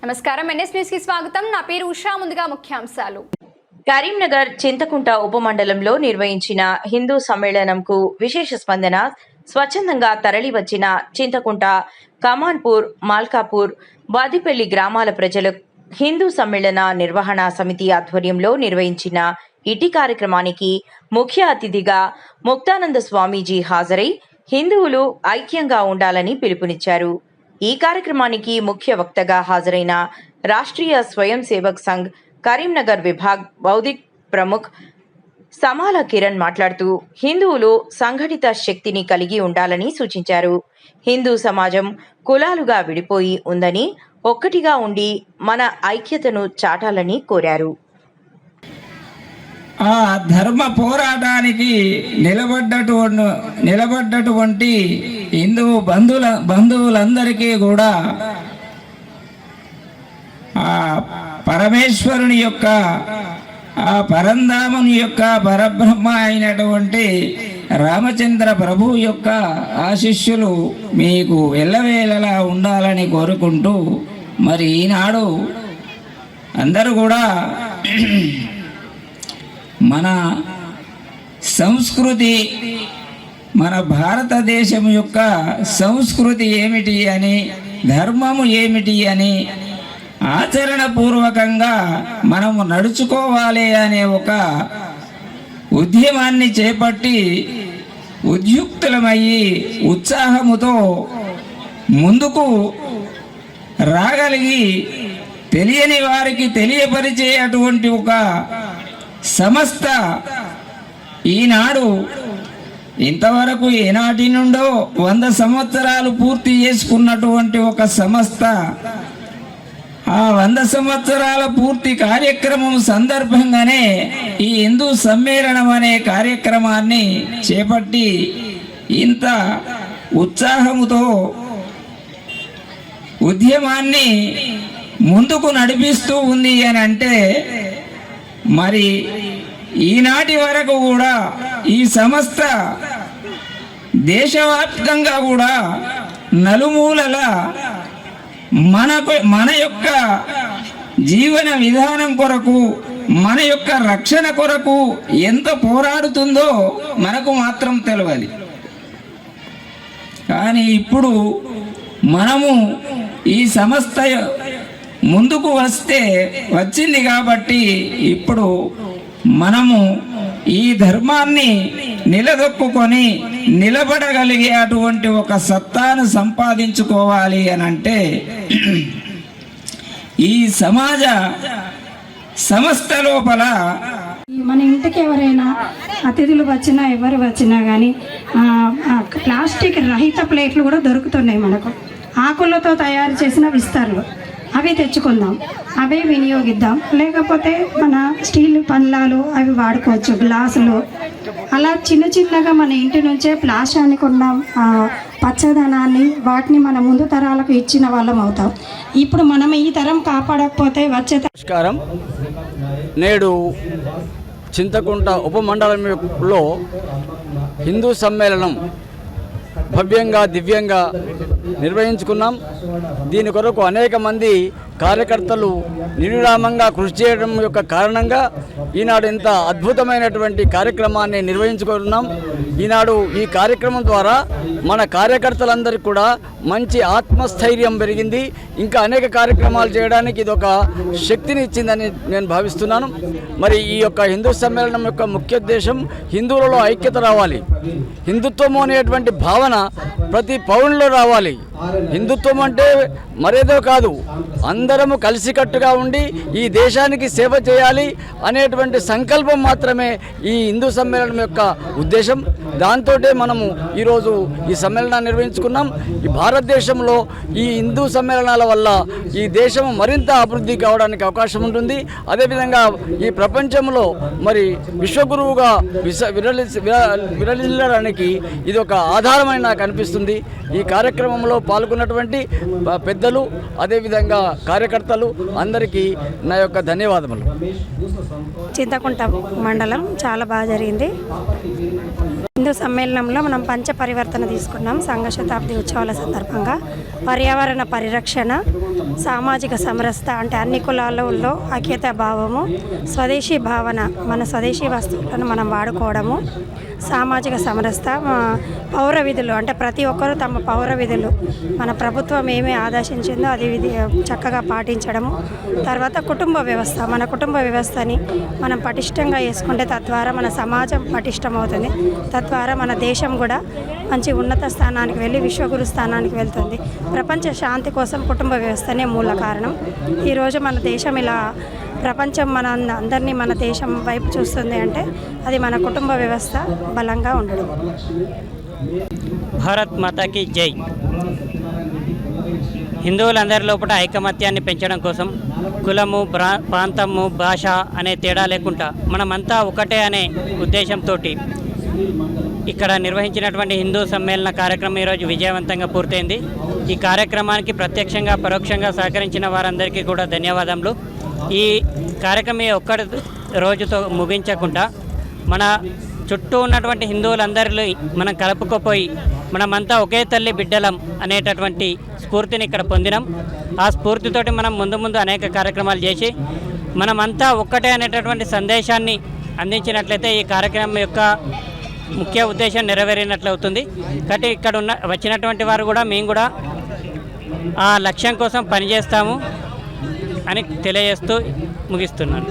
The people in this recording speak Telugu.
నమస్కారం ఎన్ఎస్ న్యూస్ కి స్వాగతం. నా పేరు ఉషా. ముందుగా ముఖ్యాంశాలు. కరీంనగర్ చింతకుంట ఉపమండలంలో నిర్వహించిన హిందూ సమ్మేళనంకు విశేష స్పందన. స్వచ్ఛందంగా తరలివచ్చిన చింతకుంట, కమాన్పూర్, మాల్కాపూర్, బాదిపల్లి గ్రామాల ప్రజలు హిందూ సమ్మేళన నిర్వహణ సమితి ఆధ్వర్యంలో నిర్వహించిన ఇటీ కార్యక్రమానికి ముఖ్య అతిథిగా ముక్తానంద స్వామీజీ హాజరై హిందువులు ఐక్యంగా ఉండాలని పిలుపునిచ్చారు. ఈ కార్యక్రమానికి ముఖ్య వక్తగా హాజరైన రాష్ట్రీయ స్వయం సేవక్ సంఘ్ కరీంనగర్ విభాగ్ బౌద్ధిక్ ప్రముఖ్ సమాల కిరణ్ మాట్లాడుతూ హిందువులు సంఘటిత శక్తిని కలిగి ఉండాలని సూచించారు. హిందూ సమాజం కులాలుగా విడిపోయి ఉందని ఒక్కటిగా ఉండి మన ఐక్యతను చాటాలని కోరారు. ఆ ధర్మ పోరాటానికి నిలబడ్డటువంటి హిందూ బంధువులందరికీ కూడా ఆ పరమేశ్వరుని యొక్క ఆ పరంధాముని యొక్క పరబ్రహ్మ అయినటువంటి రామచంద్ర ప్రభు యొక్క ఆశీస్సులు మీకు ఎల్లవేళలా ఉండాలని కోరుకుంటూ, మరి ఈనాడు అందరూ కూడా మన సంస్కృతి, మన భారతదేశం యొక్క సంస్కృతి ఏమిటి అని, ధర్మము ఏమిటి అని ఆచరణ పూర్వకంగా మనము నడుచుకోవాలి అనే ఒక ఉద్యమాన్ని చేపట్టి ఉద్యుక్తులమయ్యి ఉత్సాహముతో ముందుకు రాగలిగి తెలియని వారికి తెలియపరిచే అటువంటి ఒక సంస్థ ఈనాడు ఇంతవరకు ఏనాటి నుండో 100 సంవత్సరాలు పూర్తి చేసుకున్నటువంటి ఒక సంస్థ ఆ 100 సంవత్సరాల పూర్తి కార్యక్రమం సందర్భంగానే ఈ హిందూ సమ్మేళనం అనే కార్యక్రమాన్ని చేపట్టి ఇంత ఉత్సాహముతో ఉద్యమాన్ని ముందుకు నడిపిస్తూ ఉంది అని అంటే, మరి ఈనాటి వరకు కూడా ఈ సంస్థ దేశవ్యాప్తంగా కూడా నలుమూలల మన యొక్క జీవన విధానం కొరకు, మన యొక్క రక్షణ కొరకు ఎంత పోరాడుతుందో మనకు మాత్రం తెలియాలి. కానీ ఇప్పుడు మనము ఈ సంస్థ ముందుకు వచ్చింది కాబట్టి ఇప్పుడు మనము ఈ ధర్మాన్ని నిలదొక్కుని నిలబడగలిగే అటువంటి ఒక సత్తాను సంపాదించుకోవాలి అని అంటే, ఈ సమాజ సంస్థ లోపల మన ఇంటికి ఎవరైనా అతిథులు వచ్చినా ఎవరు వచ్చినా కానీ ప్లాస్టిక్ రహిత ప్లేట్లు కూడా దొరుకుతున్నాయి. మనకు ఆకులతో తయారు చేసిన విస్తరలు అవి తెచ్చుకుందాం, అవే వినియోగిద్దాం. లేకపోతే మన స్టీల్ పళ్ళాలు అవి వాడుకోవచ్చు, గ్లాసులు. అలా చిన్న చిన్నగా మన ఇంటి నుంచే ప్లాస్టిక్ ఉన్న పచ్చదనాన్ని వాటిని మన ముందు తరాలకు ఇచ్చిన వాళ్ళం అవుతాం. ఇప్పుడు మనం ఈ తరం కాపాడకపోతే వచ్చే నమస్కారం. నేడు చింతకుంట ఉపమండలంలో హిందూ సమ్మేళనం భవ్యంగా దివ్యంగా నిర్వహించుకున్నాం. దీని కొరకు అనేక మంది కార్యకర్తలు నిర్విరామంగా కృషి చేయడం యొక్క కారణంగా ఈనాడు ఇంత అద్భుతమైనటువంటి కార్యక్రమాన్ని నిర్వహించుకుంటున్నాం. ఈనాడు ఈ కార్యక్రమం ద్వారా మన కార్యకర్తలందరికీ కూడా మంచి ఆత్మస్థైర్యం పెరిగింది. ఇంకా అనేక కార్యక్రమాలు చేయడానికి ఇది ఒక శక్తిని ఇచ్చిందని నేను భావిస్తున్నాను. మరి ఈ యొక్క హిందూ సమ్మేళనం యొక్క ముఖ్య ఉద్దేశం హిందువులలో ఐక్యత రావాలి. హిందుత్వం అనేటువంటి భావన ప్రతి పౌరునిలో రావాలి. హిందుత్వం అంటే మరేదో కాదు, అందరము కలిసికట్టుగా ఉండి ఈ దేశానికి సేవ చేయాలి అనేటువంటి సంకల్పం మాత్రమే ఈ హిందూ సమ్మేళనం యొక్క ఉద్దేశం. దాంతో మనము ఈరోజు ఈ సమ్మేళనాన్ని నిర్వహించుకున్నాం. ఈ భారతదేశంలో ఈ హిందూ సమ్మేళనాల వల్ల ఈ దేశం మరింత అభివృద్ధి కావడానికి అవకాశం ఉంటుంది. అదేవిధంగా ఈ ప్రపంచంలో మరి విశ్వగురువుగా విరలిల్లడానికి ఇది ఒక ఆధారమని నాకు అనిపిస్తుంది. ఈ కార్యక్రమంలో పాల్గొన్నటువంటి పెద్దలు, అదేవిధంగా కార్యకర్తలు అందరికీ నా యొక్క ధన్యవాదములు. చింతకుంట మండలం చాలా బాగా జరిగింది. హిందూ సమ్మేళనంలో మనం పంచ పరివర్తన తీసుకున్నాం సంఘ శతాబ్ది ఉత్సవాల సందర్భంగా. పర్యావరణ పరిరక్షణ, సామాజిక సమరసత అంటే అన్ని కులాలలో ఐక్యతా భావము, స్వదేశీ భావన, మన స్వదేశీ వస్తువులను మనం వాడుకోవడము, సామాజిక సమరసత, పౌర విధులు అంటే ప్రతి ఒక్కరూ తమ పౌర విధులు మన ప్రభుత్వం ఏమి ఆదేశించిందో అది చక్కగా పాటించడము. తర్వాత కుటుంబ వ్యవస్థ, మన కుటుంబ వ్యవస్థని మనం పటిష్టంగా చేసుకుంటే తద్వారా మన సమాజం పటిష్టమవుతుంది, తద్వారా మన దేశం కూడా మంచి ఉన్నత స్థానానికి వెళ్ళి విశ్వగురు స్థానానికి వెళ్తుంది. ప్రపంచ శాంతి కోసం కుటుంబ వ్యవస్థనే మూల కారణం. ఈరోజు మన దేశం ఇలా ప్రపంచం మన అందరినీ మన దేశం వైపు చూస్తుంది అంటే అది మన కుటుంబ వ్యవస్థ బలంగా ఉండడం. భారత్ మాతాకి జై. హిందువులందరి లోపల ఐకమత్యాన్ని పెంచడం కోసం కులము, ప్రాంతము, భాష అనే తేడా లేకుండా మనమంతా ఒకటే అనే ఉద్దేశంతో ఇక్కడ నిర్వహించినటువంటి హిందూ సమ్మేళన కార్యక్రమం ఈరోజు విజయవంతంగా పూర్తయింది. ఈ కార్యక్రమానికి ప్రత్యక్షంగా పరోక్షంగా సహకరించిన వారందరికీ కూడా ధన్యవాదములు. ఈ కార్యక్రమం ఒక్కడి రోజుతో ముగించకుండా మన చుట్టూ ఉన్నటువంటి హిందువులందరిలో మనం కలుపుకుపోయి మనమంతా ఒకే తల్లి బిడ్డలం అనేటటువంటి స్ఫూర్తిని ఇక్కడ పొందినాం. ఆ స్ఫూర్తితోటి మనం ముందు అనేక కార్యక్రమాలు చేసి మనమంతా ఒక్కటే అనేటటువంటి సందేశాన్ని అందించినట్లయితే ఈ కార్యక్రమం యొక్క ముఖ్య ఉద్దేశం నెరవేరినట్లు అవుతుంది. కాబట్టి ఇక్కడ వచ్చినటువంటి వారు కూడా మేము కూడా ఆ లక్ష్యం కోసం పనిచేస్తాము అని తెలియజేస్తూ ముగిస్తున్నాను.